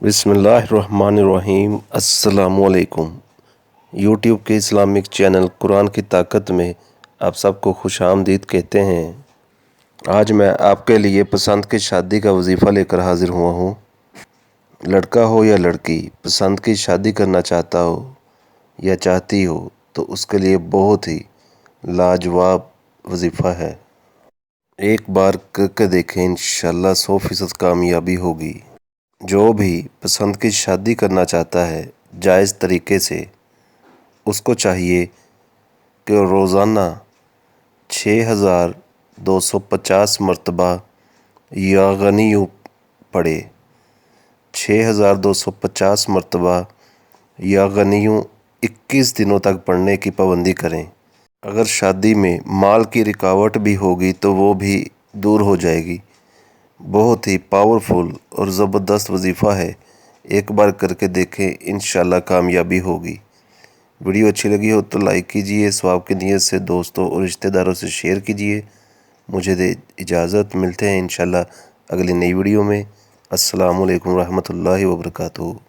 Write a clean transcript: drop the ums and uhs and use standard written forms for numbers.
बिस्मिल्लाहिर्रहमानिर्रहीम। अस्सलामुअलैकुम। यूट्यूब के इस्लामिक चैनल कुरान की ताकत में आप सबको खुश आमदीद कहते हैं। आज मैं आपके लिए पसंद की शादी का वजीफ़ा लेकर हाजिर हुआ हूँ। लड़का हो या लड़की पसंद की शादी करना चाहता हो या चाहती हो तो उसके लिए बहुत ही लाजवाब वजीफ़ा है। एक बार करके देखें, इंशाअल्लाह 100% कामयाबी होगी। जो भी पसंद की शादी करना चाहता है जायज़ तरीके से, उसको चाहिए कि रोज़ाना 6250 मरतबा या गनियू पढ़े। 6250 मरतबा या गनियू 21 दिनों तक पढ़ने की पाबंदी करें। अगर शादी में माल की रुकावट भी होगी तो वो भी दूर हो जाएगी। बहुत ही पावरफुल और ज़बरदस्त वजीफ़ा है। एक बार करके देखें, इंशाअल्लाह कामयाबी होगी। वीडियो अच्छी लगी हो तो लाइक कीजिए, सवाब की नीयत से दोस्तों और रिश्तेदारों से शेयर कीजिए। मुझे दे इजाज़त, मिलते हैं इंशाअल्लाह अगली नई वीडियो में। अस्सलामु अलैकुम रहमतुल्लाहि व बरकातुहू।